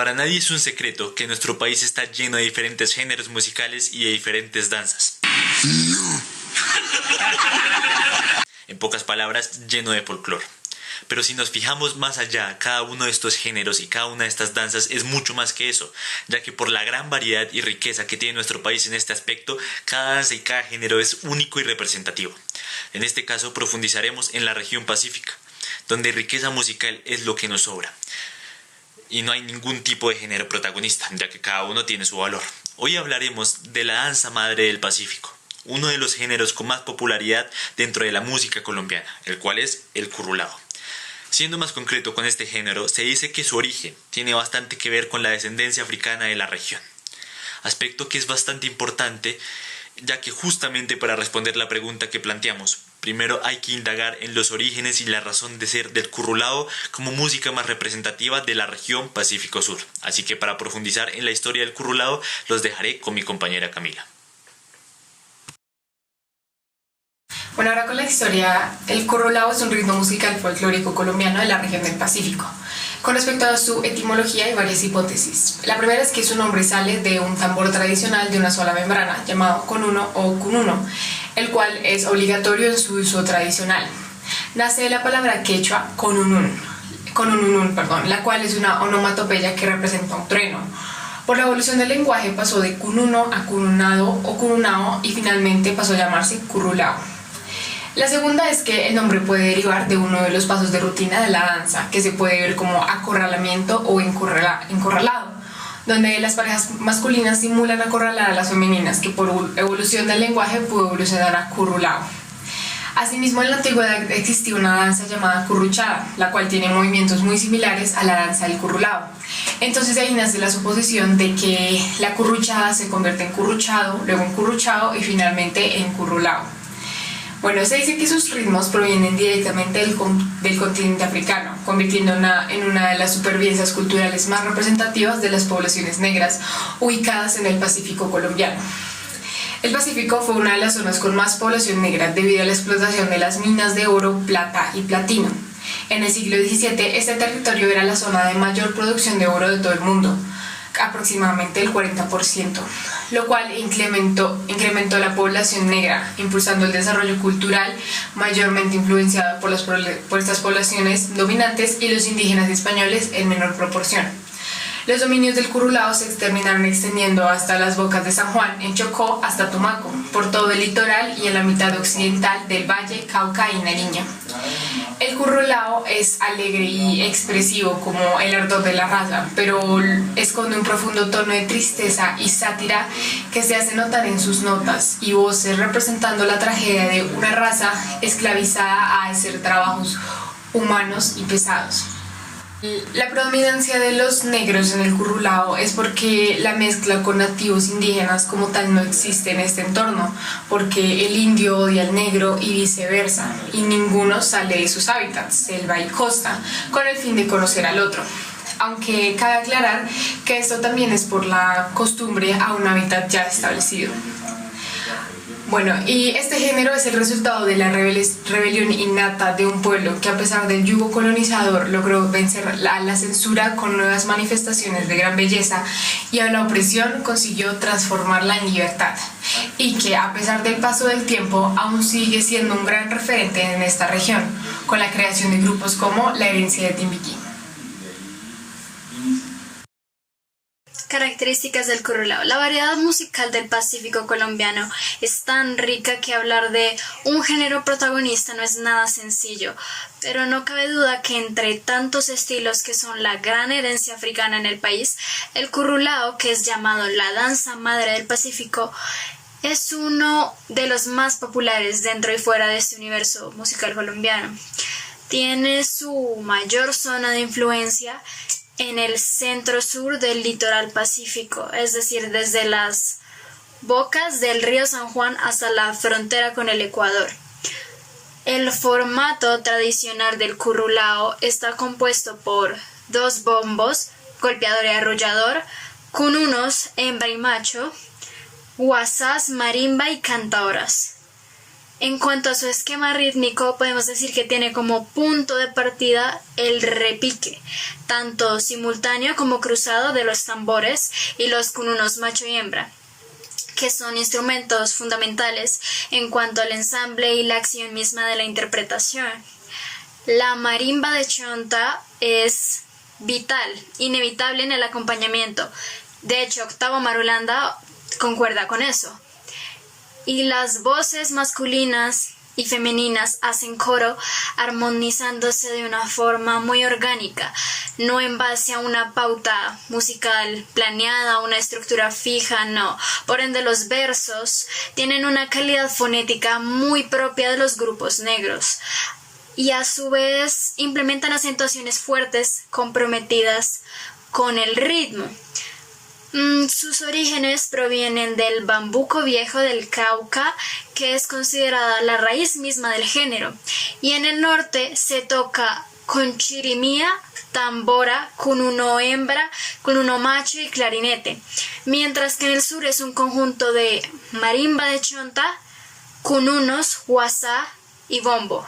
Para nadie es un secreto que nuestro país está lleno de diferentes géneros musicales y de diferentes danzas. En pocas palabras, lleno de folclore. Pero si nos fijamos más allá, cada uno de estos géneros y cada una de estas danzas es mucho más que eso, ya que por la gran variedad y riqueza que tiene nuestro país en este aspecto, cada danza y cada género es único y representativo. En este caso profundizaremos en la región pacífica, donde riqueza musical es lo que nos sobra. Y no hay ningún tipo de género protagonista, ya que cada uno tiene su valor. Hoy hablaremos de la danza madre del Pacífico, uno de los géneros con más popularidad dentro de la música colombiana, el cual es el currulao. Siendo más concreto con este género, se dice que su origen tiene bastante que ver con la descendencia africana de la región, aspecto que es bastante importante, ya que justamente para responder la pregunta que planteamos, primero hay que indagar en los orígenes y la razón de ser del currulao como música más representativa de la región Pacífico Sur. Así que para profundizar en la historia del currulao, los dejaré con mi compañera Camila. Bueno, ahora con la historia, el currulao es un ritmo musical folclórico colombiano de la región del Pacífico. Con respecto a su etimología hay varias hipótesis. La primera es que su nombre sale de un tambor tradicional de una sola membrana, llamado conuno o cununo, el cual es obligatorio en su uso tradicional. Nace de la palabra quechua conunun, la cual es una onomatopeya que representa un trueno. Por la evolución del lenguaje pasó de cununo a cununado o cununao y finalmente pasó a llamarse currulao. La segunda es que el nombre puede derivar de uno de los pasos de rutina de la danza, que se puede ver como acorralamiento o encorralado, donde las parejas masculinas simulan acorralar a las femeninas, que por evolución del lenguaje pudo evolucionar a currulao. Asimismo, en la antigüedad existía una danza llamada curruchada, la cual tiene movimientos muy similares a la danza del currulao. Entonces ahí nace la suposición de que la curruchada se convierte en curruchado, luego en curruchao y finalmente en currulao. Bueno, se dice que sus ritmos provienen directamente del continente africano, convirtiéndola en una de las supervivencias culturales más representativas de las poblaciones negras ubicadas en el Pacífico colombiano. El Pacífico fue una de las zonas con más población negra debido a la explotación de las minas de oro, plata y platino. En el siglo XVII, este territorio era la zona de mayor producción de oro de todo el mundo, aproximadamente el 40%, lo cual incrementó la población negra, impulsando el desarrollo cultural mayormente influenciado por estas poblaciones dominantes y los indígenas españoles en menor proporción. Los dominios del currulao se terminaron extendiendo hasta las bocas de San Juan, en Chocó, hasta Tumaco, por todo el litoral y en la mitad occidental del Valle, Cauca y Nariño. El currulao es alegre y expresivo como el ardor de la raza, pero esconde un profundo tono de tristeza y sátira que se hace notar en sus notas y voces, representando la tragedia de una raza esclavizada a hacer trabajos humanos y pesados. La predominancia de los negros en el currulao es porque la mezcla con nativos indígenas como tal no existe en este entorno, porque el indio odia al negro y viceversa, y ninguno sale de sus hábitats, selva y costa, con el fin de conocer al otro. Aunque cabe aclarar que esto también es por la costumbre a un hábitat ya establecido. Bueno, y este género es el resultado de la rebelión innata de un pueblo que a pesar del yugo colonizador logró vencer a la censura con nuevas manifestaciones de gran belleza y a la opresión consiguió transformarla en libertad y que a pesar del paso del tiempo aún sigue siendo un gran referente en esta región con la creación de grupos como la Herencia de Timbiquí. Características del currulao. La variedad musical del Pacífico colombiano es tan rica que hablar de un género protagonista no es nada sencillo, pero no cabe duda que entre tantos estilos que son la gran herencia africana en el país, el currulao, que es llamado la danza madre del Pacífico, es uno de los más populares dentro y fuera de este universo musical colombiano. Tiene su mayor zona de influencia en el centro-sur del litoral pacífico, es decir, desde las bocas del río San Juan hasta la frontera con el Ecuador. El formato tradicional del currulao está compuesto por 2 bombos, golpeador y arrollador, cununos, hembra y macho, guasás, marimba y cantaoras. En cuanto a su esquema rítmico, podemos decir que tiene como punto de partida el repique, tanto simultáneo como cruzado de los tambores y los cununos macho y hembra, que son instrumentos fundamentales en cuanto al ensamble y la acción misma de la interpretación. La marimba de chonta es vital, inevitable en el acompañamiento. De hecho, Octavo Marulanda concuerda con eso. Y las voces masculinas y femeninas hacen coro armonizándose de una forma muy orgánica, no en base a una pauta musical planeada, una estructura fija, no. Por ende, los versos tienen una calidad fonética muy propia de los grupos negros y a su vez implementan acentuaciones fuertes comprometidas con el ritmo. Sus orígenes provienen del bambuco viejo del Cauca, que es considerada la raíz misma del género, y en el norte se toca con chirimía, tambora, cununo hembra, cununo macho y clarinete, mientras que en el sur es un conjunto de marimba de chonta, cununos, guasá y bombo.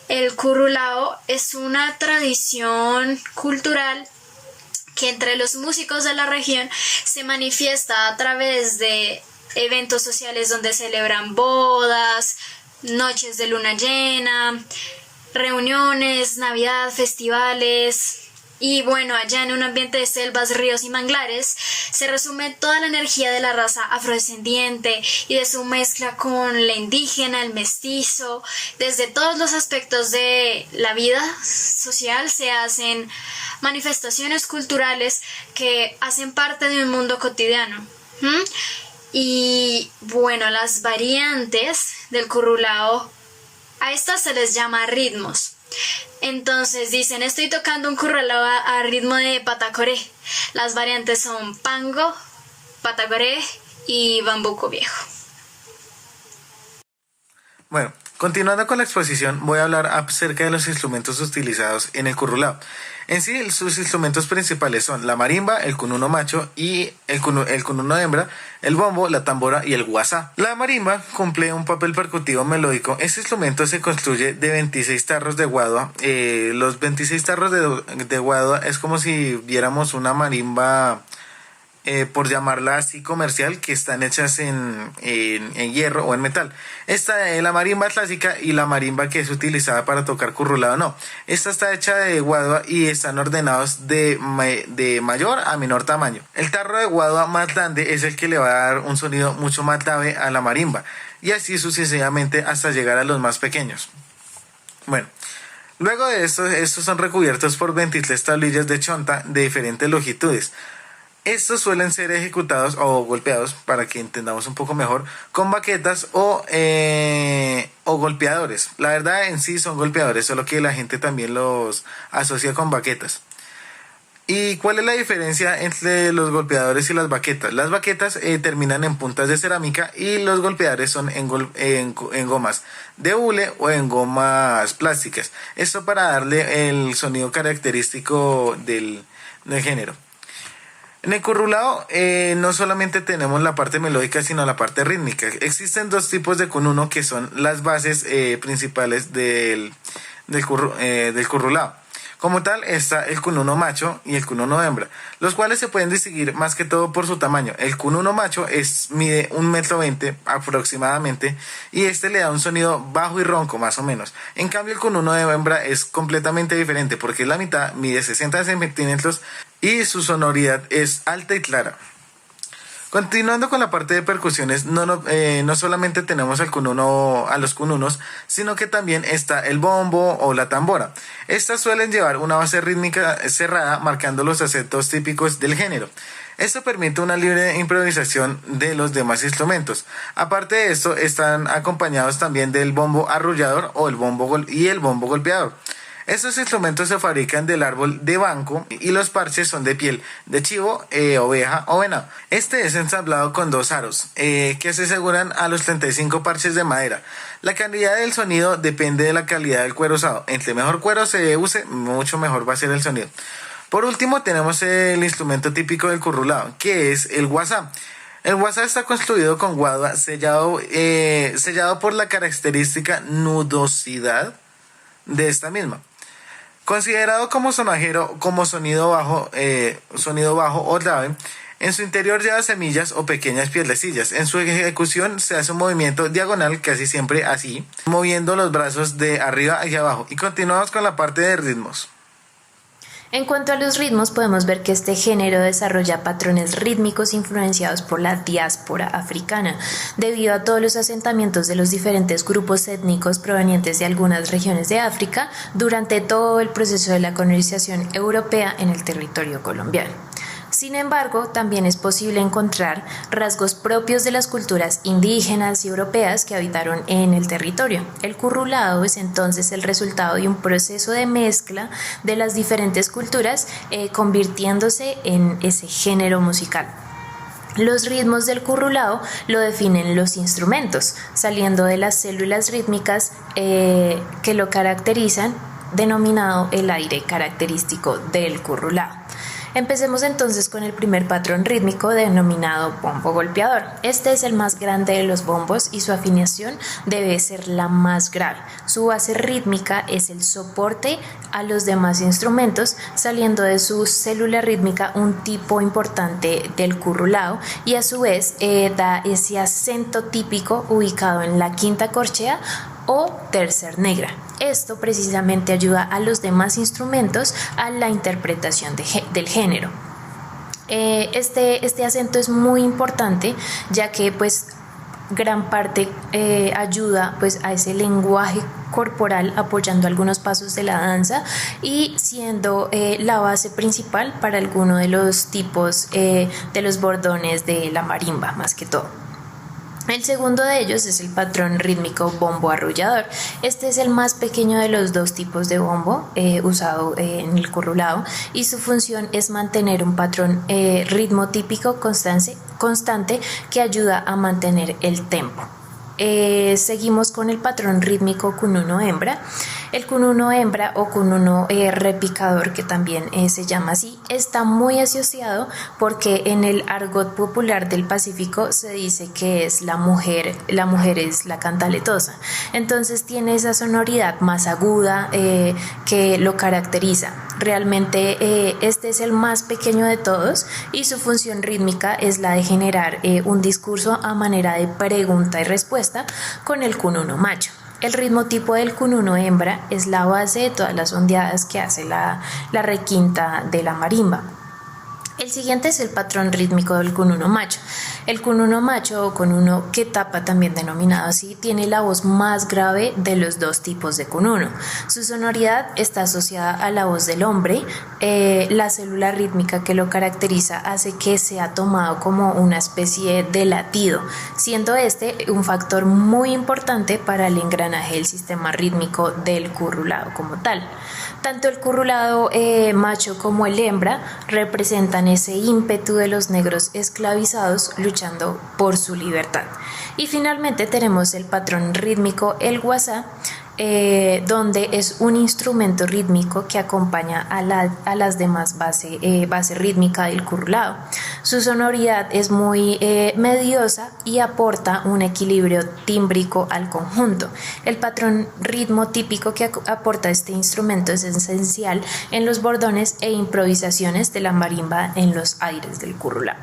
El currulao es una tradición cultural que entre los músicos de la región se manifiesta a través de eventos sociales donde celebran bodas, noches de luna llena, reuniones, Navidad, festivales. Y bueno, allá en un ambiente de selvas, ríos y manglares se resume toda la energía de la raza afrodescendiente y de su mezcla con la indígena, el mestizo. Desde todos los aspectos de la vida social se hacen manifestaciones culturales que hacen parte de un mundo cotidiano. Y bueno, las variantes del currulao, a estas se les llama ritmos. Entonces dicen, estoy tocando un currulao a ritmo de patacoré. Las variantes son pango, patacoré y bambuco viejo. Bueno, continuando con la exposición, voy a hablar acerca de los instrumentos utilizados en el currulao. En sí, sus instrumentos principales son la marimba, el cununo macho y el cununo hembra, el bombo, la tambora y el guasá. La marimba cumple un papel percutivo melódico. Este instrumento se construye de 26 tarros de guadua. Los 26 tarros de guadua es como si viéramos una marimba, por llamarla así comercial, que están hechas en hierro o en metal. Esta es la marimba clásica y la marimba que es utilizada para tocar currulao no. Esta está hecha de guadua y están ordenados de mayor a menor tamaño. El tarro de guadua más grande es el que le va a dar un sonido mucho más grave a la marimba y así sucesivamente hasta llegar a los más pequeños. Bueno, luego de esto, estos son recubiertos por 23 tablillas de chonta de diferentes longitudes. Estos suelen ser ejecutados o golpeados, para que entendamos un poco mejor, con baquetas o golpeadores. La verdad en sí son golpeadores, solo que la gente también los asocia con baquetas. ¿Y cuál es la diferencia entre los golpeadores y las baquetas? Las baquetas terminan en puntas de cerámica y los golpeadores son en gomas de hule o en gomas plásticas. Esto para darle el sonido característico del género. En el currulao no solamente tenemos la parte melódica, sino la parte rítmica. Existen dos tipos de cununo que son las bases principales del currulao. Como tal está el cununo macho y el cununo hembra, los cuales se pueden distinguir más que todo por su tamaño. El cununo macho mide 1,20 m aproximadamente y este le da un sonido bajo y ronco más o menos. En cambio el cununo de hembra es completamente diferente porque la mitad mide 60 centímetros y su sonoridad es alta y clara. Continuando con la parte de percusiones, no solamente tenemos a los cununos, sino que también está el bombo o la tambora. Estas suelen llevar una base rítmica cerrada, marcando los acentos típicos del género. Esto permite una libre improvisación de los demás instrumentos. Aparte de esto, están acompañados también del bombo arrullador o el bombo golpeador. Estos instrumentos se fabrican del árbol de banco y los parches son de piel de chivo, oveja o venado. Este es ensamblado con 2 aros que se aseguran a los 35 parches de madera. La calidad del sonido depende de la calidad del cuero usado. Entre mejor cuero se use, mucho mejor va a ser el sonido. Por último tenemos el instrumento típico del currulao, que es el guasá. El guasá está construido con guadua sellado por la característica nudosidad de esta misma. Considerado como sonajero, como sonido bajo o grave, en su interior lleva semillas o pequeñas piedrecillas. En su ejecución se hace un movimiento diagonal, casi siempre así, moviendo los brazos de arriba hacia abajo. Y continuamos con la parte de ritmos. En cuanto a los ritmos, podemos ver que este género desarrolla patrones rítmicos influenciados por la diáspora africana, debido a todos los asentamientos de los diferentes grupos étnicos provenientes de algunas regiones de África durante todo el proceso de la colonización europea en el territorio colombiano. Sin embargo, también es posible encontrar rasgos propios de las culturas indígenas y europeas que habitaron en el territorio. El currulao es entonces el resultado de un proceso de mezcla de las diferentes culturas, convirtiéndose en ese género musical. Los ritmos del currulao lo definen los instrumentos, saliendo de las células rítmicas que lo caracterizan, denominado el aire característico del currulao. Empecemos entonces con el primer patrón rítmico denominado bombo golpeador. Este es el más grande de los bombos y su afinación debe ser la más grave. Su base rítmica es el soporte a los demás instrumentos, saliendo de su célula rítmica un tipo importante del currulao y a su vez da ese acento típico ubicado en la quinta corchea o tercer negra. Esto precisamente ayuda a los demás instrumentos a la interpretación del género. Este acento es muy importante, ya que pues gran parte ayuda pues a ese lenguaje corporal, apoyando algunos pasos de la danza y siendo la base principal para alguno de los tipos de los bordones de la marimba, más que todo. El segundo de ellos es el patrón rítmico bombo arrullador. Este es el más pequeño de los dos tipos de bombo usado en el currulao y su función es mantener un patrón ritmo típico constante que ayuda a mantener el tempo. Seguimos con el patrón rítmico cununo hembra. El cununo hembra o cununo repicador, que también se llama así, está muy asociado porque en el argot popular del Pacífico se dice que es la mujer es la cantaletosa. Entonces tiene esa sonoridad más aguda que lo caracteriza. Realmente este es el más pequeño de todos y su función rítmica es la de generar un discurso a manera de pregunta y respuesta con el cununo macho. El ritmo tipo del cununo hembra es la base de todas las ondeadas que hace la requinta de la marimba. El siguiente es el patrón rítmico del cununo macho. El cununo macho o cununo que tapa, también denominado así, tiene la voz más grave de los dos tipos de cununo. Su sonoridad está asociada a la voz del hombre. La célula rítmica que lo caracteriza hace que sea tomado como una especie de latido, siendo este un factor muy importante para el engranaje del sistema rítmico del currulao como tal. Tanto el currulao macho como el hembra representan ese ímpetu de los negros esclavizados luchando por su libertad. Y finalmente tenemos el patrón rítmico, el guasá, donde es un instrumento rítmico que acompaña a las demás base rítmica del currulao. Su sonoridad es muy mediosa y aporta un equilibrio tímbrico al conjunto. El patrón ritmo típico que aporta este instrumento es esencial en los bordones e improvisaciones de la marimba en los aires del currulao.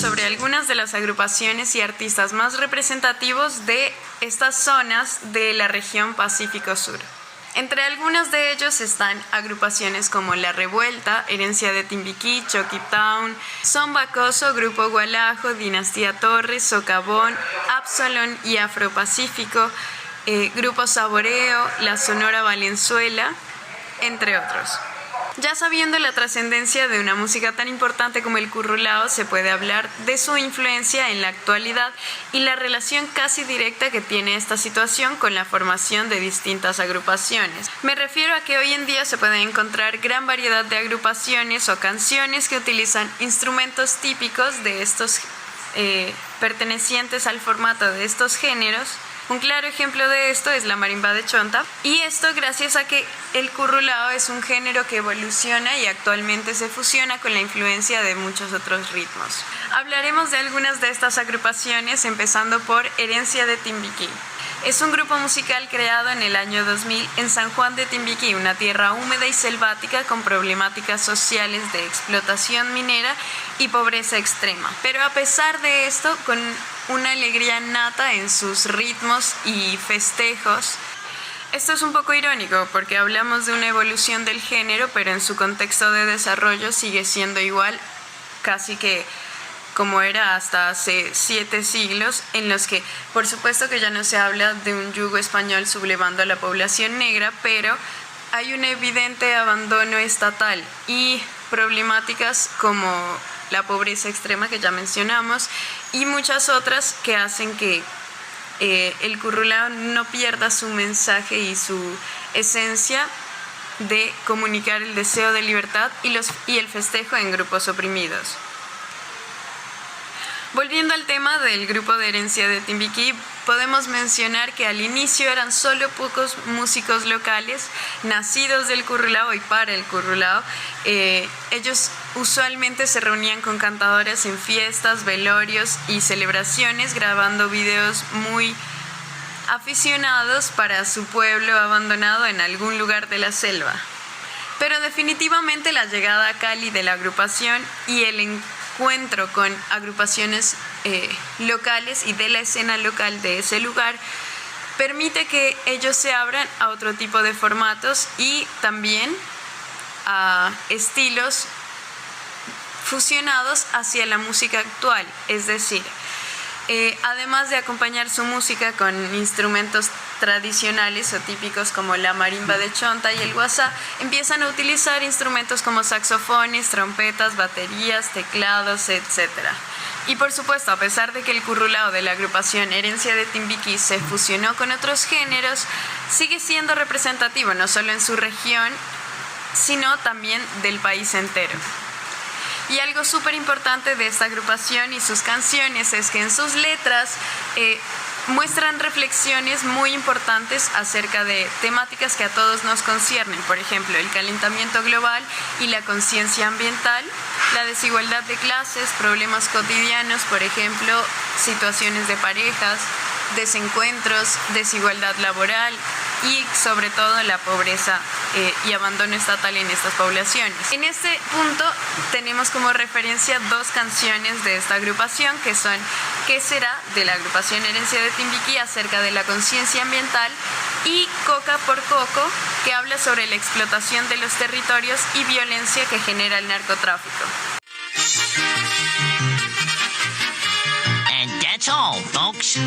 Sobre algunas de las agrupaciones y artistas más representativos de estas zonas de la región Pacífico Sur. Entre algunos de ellos están agrupaciones como La Revuelta, Herencia de Timbiquí, Chucky Town, Son Bacoso, Grupo Gualajo, Dinastía Torres, Socavón, Absalón y Afropacífico, Grupo Saboreo, La Sonora Valenzuela, entre otros. Ya sabiendo la trascendencia de una música tan importante como el currulao, se puede hablar de su influencia en la actualidad y la relación casi directa que tiene esta situación con la formación de distintas agrupaciones. Me refiero a que hoy en día se puede encontrar gran variedad de agrupaciones o canciones que utilizan instrumentos típicos de estos pertenecientes al formato de estos géneros. Un claro ejemplo de esto es la marimba de chonta, y esto gracias a que el currulao es un género que evoluciona y actualmente se fusiona con la influencia de muchos otros ritmos. Hablaremos de algunas de estas agrupaciones, empezando por Herencia de Timbiquí. Es un grupo musical creado en el año 2000 en San Juan de Timbiquí, una tierra húmeda y selvática con problemáticas sociales de explotación minera y pobreza extrema. Pero a pesar de esto, con una alegría nata en sus ritmos y festejos. Esto es un poco irónico porque hablamos de una evolución del género, pero en su contexto de desarrollo sigue siendo igual casi que como era hasta hace 7 siglos, en los que por supuesto que ya no se habla de un yugo español sublevando a la población negra, pero hay un evidente abandono estatal y problemáticas como la pobreza extrema que ya mencionamos y muchas otras que hacen que el currulao no pierda su mensaje y su esencia de comunicar el deseo de libertad y el festejo en grupos oprimidos. Volviendo al tema del grupo de Herencia de Timbiquí, podemos mencionar que al inicio eran solo pocos músicos locales nacidos del currulao y para el currulao. Ellos usualmente se reunían con cantadores en fiestas, velorios y celebraciones, grabando videos muy aficionados para su pueblo abandonado en algún lugar de la selva. Pero definitivamente la llegada a Cali de la agrupación y el encuentro con agrupaciones locales y de la escena local de ese lugar permite que ellos se abran a otro tipo de formatos y también a estilos fusionados hacia la música actual, es decir, además de acompañar su música con instrumentos tradicionales o típicos como la marimba de chonta y el guasá, empiezan a utilizar instrumentos como saxofones, trompetas, baterías, teclados, etc. Y por supuesto, a pesar de que el currulao de la agrupación Herencia de Timbiquí se fusionó con otros géneros, sigue siendo representativo no solo en su región, sino también del país entero. Y algo súper importante de esta agrupación y sus canciones es que en sus letras muestran reflexiones muy importantes acerca de temáticas que a todos nos conciernen, por ejemplo, el calentamiento global y la conciencia ambiental, la desigualdad de clases, problemas cotidianos, por ejemplo, situaciones de parejas, desencuentros, desigualdad laboral y sobre todo la pobreza y abandono estatal en estas poblaciones. En este punto tenemos como referencia 2 canciones de esta agrupación que son ¿Qué será?, de la agrupación Herencia de Timbiquí, acerca de la conciencia ambiental, y Coca por Coco, que habla sobre la explotación de los territorios y violencia que genera el narcotráfico. And that's all, folks.